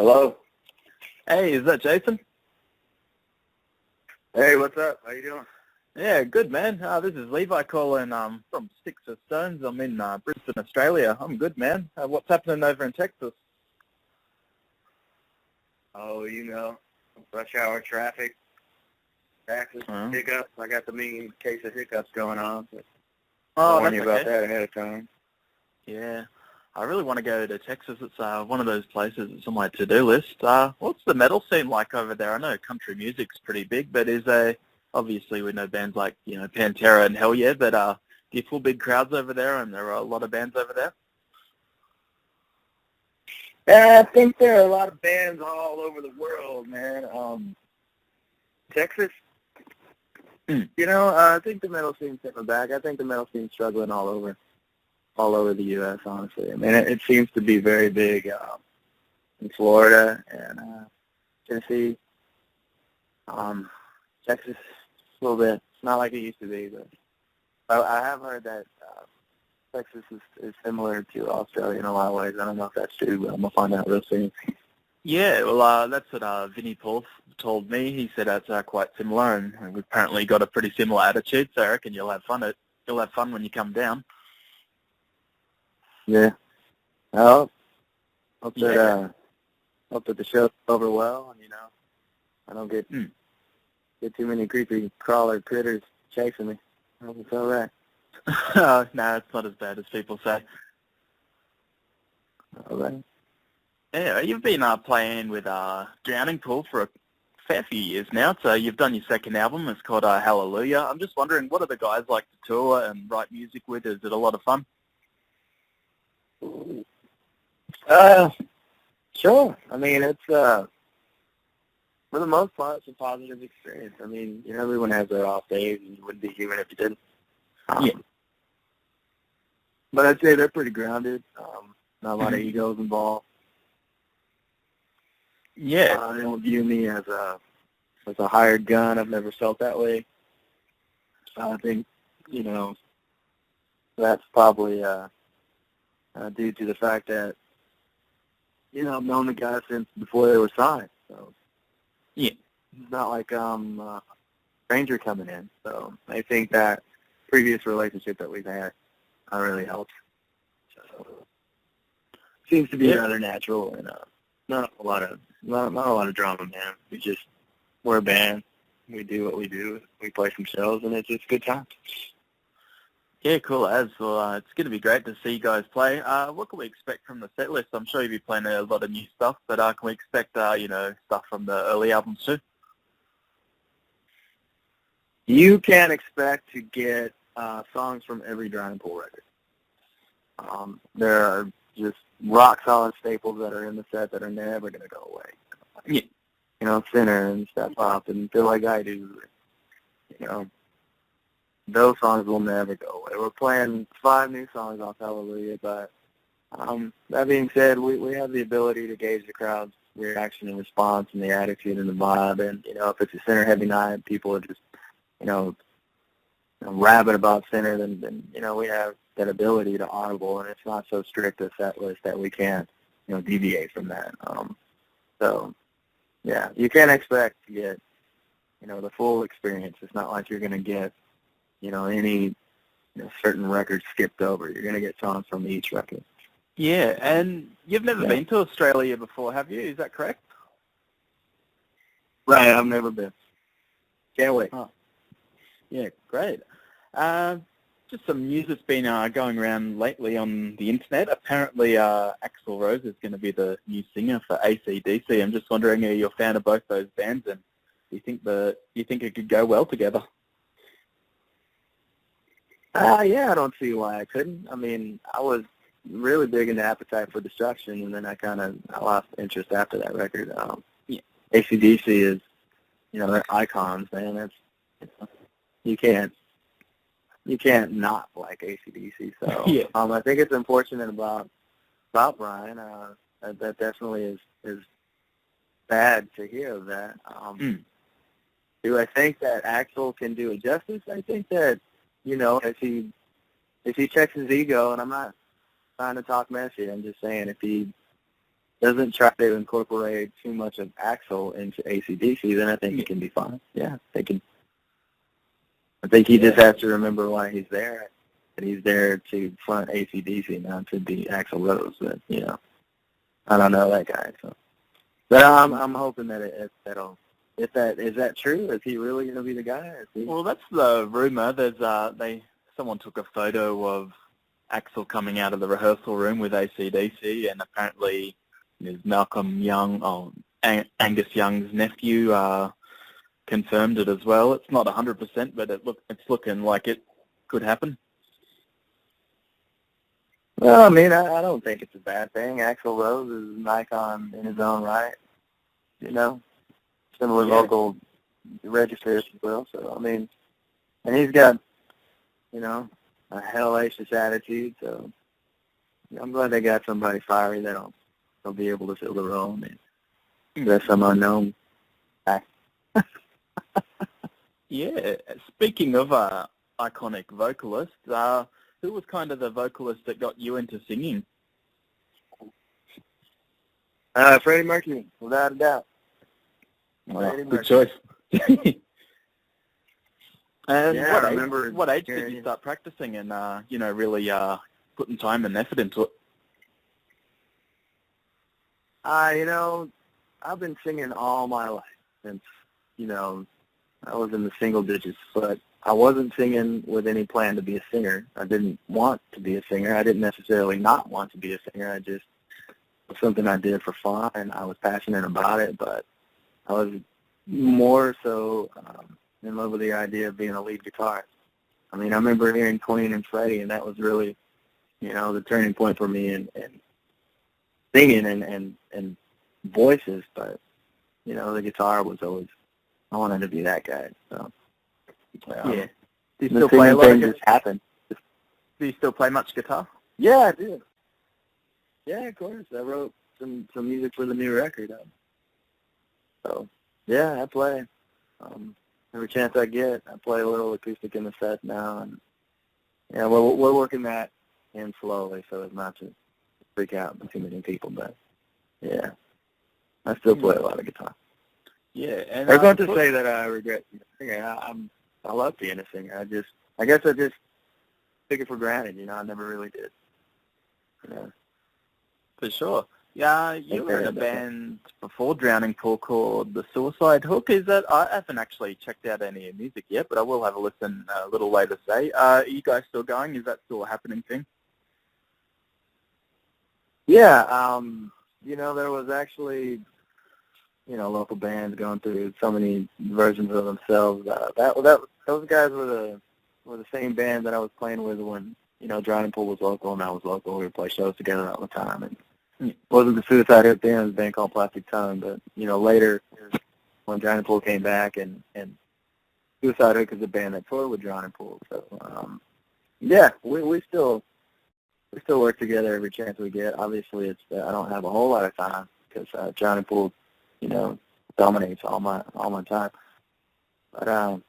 Hello. Hey, is that Jason? Hey, what's up? How you doing? Yeah, good, man. This is Levi calling from Sticks of Stones. I'm in Brisbane, Australia. I'm good, man. What's happening over in Texas? Oh, rush hour traffic, taxes, hiccups. I got the mean case of hiccups going on. So I'll warn you about that ahead of time. Yeah. I really want to go to Texas. It's one of those places that's on my to-do list. What's the metal scene like over there? I know country music's pretty big, but obviously we know bands like, Pantera and Hell Yeah, but do you feel big crowds over there, and there are a lot of bands over there? Yeah, I think there are a lot of bands all over the world, man. Texas, I think the metal scene's coming back. I think the metal scene's struggling all over the U.S., honestly. I mean, it seems to be very big in Florida and Tennessee. Texas, a little bit. It's not like it used to be, but I have heard that Texas is similar to Australia in a lot of ways. I don't know if that's true, but I'm going to find out real soon. Yeah, well, that's what Vinnie Paul told me. He said that's quite similar, and we've apparently got a pretty similar attitude, so I reckon you'll have fun when you come down. Yeah. I hope that the show's over well, and I don't get too many creepy crawler critters chasing me. I hope it's all right. No, it's not as bad as people say. All right. Yeah, you've been playing with Drowning Pool for a fair few years now, so you've done your second album. It's called Hallelujah. I'm just wondering, what are the guys like to tour and write music with? Is it a lot of fun? Sure. I mean, it's for the most part, it's a positive experience. I mean, everyone has their off days, and you wouldn't be human if you didn't. Yeah. But I'd say they're pretty grounded. Not a lot of egos involved. Yeah. They don't view me as a hired gun. I've never felt that way. I think, that's probably due to the fact that, I've known the guys since before they were signed. So yeah, it's not like I'm a stranger coming in. So I think that previous relationship that we've had really helps. So seems to be rather natural and not a lot of drama, man. We're a band. We do what we do. We play some shows, and it's just good times. Yeah, cool as. Well, it's going to be great to see you guys play. What can we expect from the set list? I'm sure you'll be playing a lot of new stuff, but can we expect, stuff from the early albums too? You can expect to get songs from every Drowning Pool record. There are just rock-solid staples that are in the set that are never going to go away. Yeah. Sinner and Step Up and Feel Like I Do. Those songs will never go away. We're playing 5 new songs off Hallelujah, but that being said, we have the ability to gauge the crowd's reaction and response and the attitude and the vibe. And, if it's a Sinner heavy night, people are just, rabid about Sinner, then we have that ability to audible, and it's not so strict a set list that we can't, deviate from that. So, yeah, you can expect to get, the full experience. It's not like you're going to get, any certain records skipped over. You're going to get songs from each record. Yeah, and you've never been to Australia before, have you? Is that correct? Right, I've never been. Can't wait. Oh. Yeah, great. Just some news that's been going around lately on the internet. Apparently, Axl Rose is going to be the new singer for AC/DC. I'm just wondering, are you a fan of both those bands, and do you think it could go well together? Yeah, I don't see why I couldn't. I mean, I was really big into Appetite for Destruction, and then I lost interest after that record. AC/DC is, they're icons, man. That's you can't not like AC/DC. So yeah. I think it's unfortunate about Brian. That definitely is bad to hear of that. Do I think that Axl can do it justice? I think that, if he checks his ego, and I'm not trying to talk messy, I'm just saying if he doesn't try to incorporate too much of Axl into AC/DC, then I think it can be fine. Yeah, they can. I think he just has to remember why he's there. That he's there to front AC/DC, not to be Axl Rose. But I don't know that guy. So, but I'm hoping that that'll. Is that true? Is he really going to be the guy? Well, that's the rumor. There's someone took a photo of Axl coming out of the rehearsal room with AC/DC, and apparently there's Malcolm Young, Angus Young's nephew, confirmed it as well. It's not 100%, but it's looking like it could happen. Well, I mean, I don't think it's a bad thing. Axl Rose is an icon in his own right. Similar local register, if you will. So, I mean, and he's got, a hellacious attitude. So, I'm glad they got somebody fiery that'll be able to fill the role. I mean, that's some unknown act. Yeah. Speaking of iconic vocalists, who was kind of the vocalist that got you into singing? Freddie Mercury, without a doubt. Good choice. And what age did you start practicing and, really putting time and effort into it? I've been singing all my life since, I was in the single digits, but I wasn't singing with any plan to be a singer. I didn't want to be a singer. I didn't necessarily not want to be a singer. It was something I did for fun, and I was passionate about it, but I was more so in love with the idea of being a lead guitarist. I mean, I remember hearing Queen and Freddie, and that was really, the turning point for me in singing and voices. But, the guitar was always, I wanted to be that guy. So, yeah. Do you still play a lot of guitar? Just happened. Do you still play much guitar? Yeah, I do. Yeah, of course. I wrote some music for the new record. So, yeah, I play. Every chance I get, I play a little acoustic in the set now, and we're working that in slowly so as not to freak out too many people. But yeah, I still play a lot of guitar. Yeah, and it's not to say that I regret being a singer. I love being a singer. I guess I just took it for granted. I never really did. For sure. Yeah, you were in a band before Drowning Pool called The Suicide Hook. I haven't actually checked out any of your music yet, but I will have a listen a little later today. Are you guys still going? Is that still a happening thing? Yeah, there was actually, local bands going through so many versions of themselves. Those guys were the same band that I was playing with when, Drowning Pool was local and I was local. We would play shows together all the time. And it wasn't the Suicide Hook band, it was a band called Plastic Tongue. But, later when Drowning Pool came back and Suicide Hook is a band that toured with Drowning Pool. So, we still work together every chance we get. Obviously, I don't have a whole lot of time because Drowning Pool, dominates all my time. But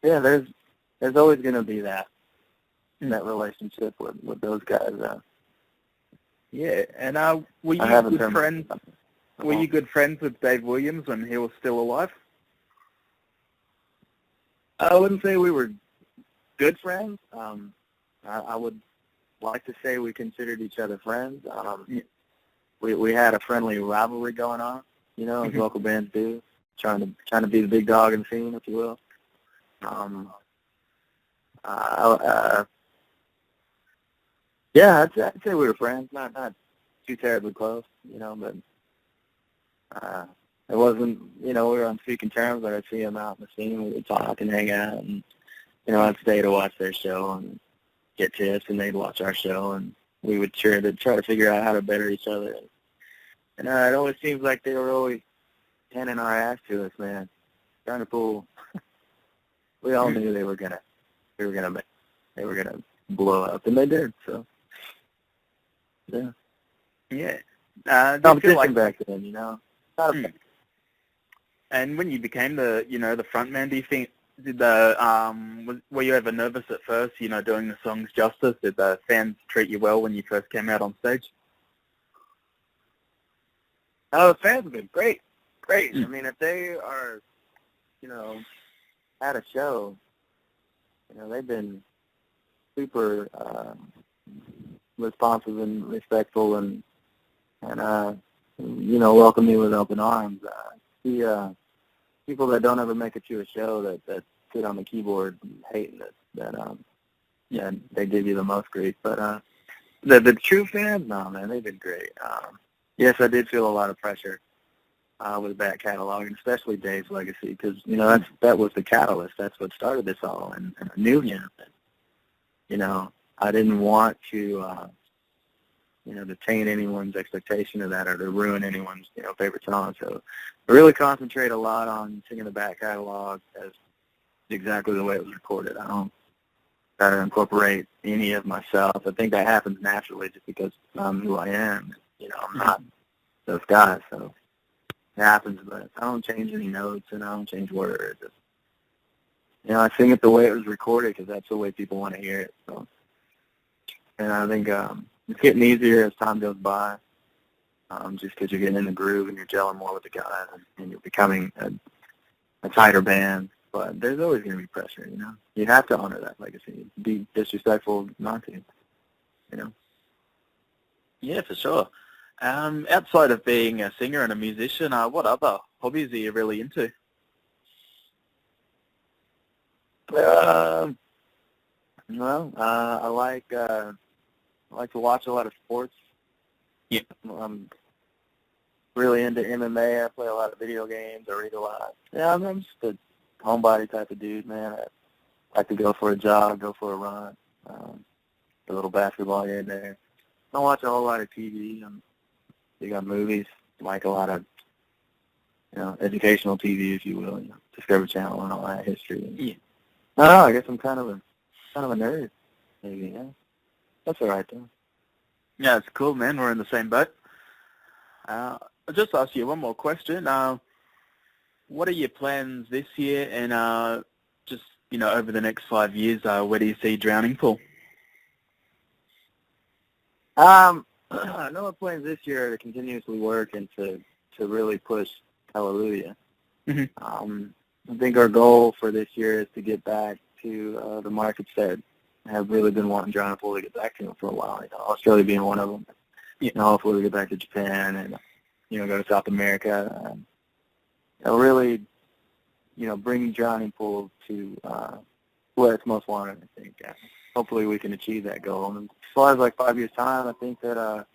there's always going to be that relationship with those guys. Yeah, and were you good friends? Were you good friends with Dave Williams when he was still alive? I wouldn't say we were good friends. I would like to say we considered each other friends. We had a friendly rivalry going on, as local bands do, trying to be the big dog in the scene, if you will. I'd say we were friends, not too terribly close, but it wasn't, we were on speaking terms. I'd see them out in the scene, we would talk and hang out, and, I'd stay to watch their show and get tips, and they'd watch our show, and we would try to figure out how to better each other. And it always seems like they were always handing our ass to us, man. Trying to pull. We all knew they were gonna blow up, and they did. So, yeah. Yeah. Competition back then, Not a And when you became the front man, do you think were you ever nervous at first? Doing the songs justice. Did the fans treat you well when you first came out on stage? Oh, the fans have been great. Great. I mean, if they are, at a show, they've been super responsive and respectful and welcome me with open arms. The people that don't ever make it to a show that sit on the keyboard hating it, they give you the most grief. But the true fans, no, man, they've been great. Yes, I did feel a lot of pressure with that catalog, and especially Dave's legacy, because that was the catalyst. That's what started this all, and I knew him. I didn't want to to taint anyone's expectation of that or to ruin anyone's favorite song. So I really concentrate a lot on singing the back catalog as exactly the way it was recorded. I don't try to incorporate any of myself. I think that happens naturally just because I'm who I am. I'm not those guys, so it happens. But I don't change any notes and I don't change words. I sing it the way it was recorded because that's the way people want to hear it. So, and I think it's getting easier as time goes by, just because you're getting in the groove and you're gelling more with the guys and you're becoming a tighter band. But there's always going to be pressure, You have to honor that legacy. It'd be disrespectful not to, Yeah, for sure. Outside of being a singer and a musician, what other hobbies are you really into? I like to watch a lot of sports. Yeah. I'm really into MMA. I play a lot of video games. I read a lot. Yeah, I'm just a homebody type of dude, man. I like to go for a jog, go for a run, a little basketball here and there. I don't watch a whole lot of TV. I'm big on movies. Like a lot of, educational TV, if you will. Discovery Channel and all that history. Yeah. I don't know. I guess I'm kind of a nerd, maybe. Yeah, that's all right though. Yeah, it's cool, man. We're in the same boat. I'll just ask you one more question. What are your plans this year and just, over the next 5 years, where do you see Drowning Pool? I know our plans this year are to continuously work and to really push Hallelujah. Mm-hmm. I think our goal for this year is to get back to the markets that have really been wanting Drowning Pool to get back to them for a while. Australia being one of them. Hopefully we get back to Japan and go to South America. Really, bring Drowning Pool to where it's most wanted. I think. Hopefully we can achieve that goal. And as far as like 5 years time, I think that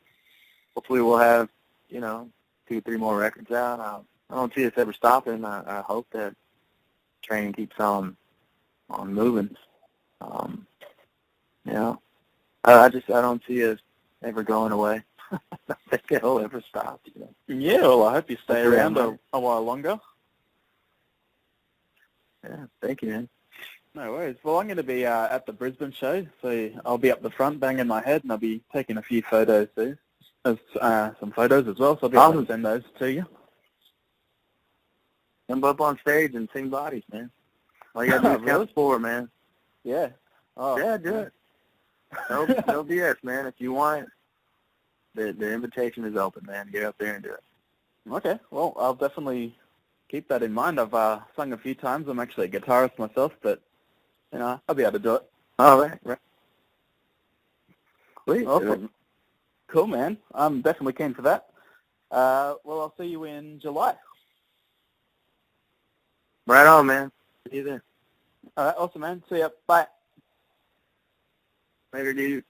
hopefully we'll have 2 or 3 more records out. I don't see us ever stopping. I hope that train keeps on moving. I don't see us ever going away. I don't think it'll ever stop. Yeah, well, I hope you stay around a while longer. Yeah, thank you, man. No worries. Well, I'm going to be at the Brisbane show, so I'll be up the front banging my head, and I'll be taking a few photos too, some photos as well, so I'll be able to send those to you. Jump up on stage and sing Bodies, man. All you got to do is count 4, man. Yeah. Oh, yeah, do it. No BS, man. If you want it, the invitation is open, man. Get up there and do it. Okay. Well, I'll definitely keep that in mind. I've sung a few times. I'm actually a guitarist myself, but I'll be able to do it. All right. Sweet. Awesome. Cool, man. I'm definitely keen for that. Well, I'll see you in July. Right on, man. See you then. All right. Awesome, man. See ya. Bye. Later, dude.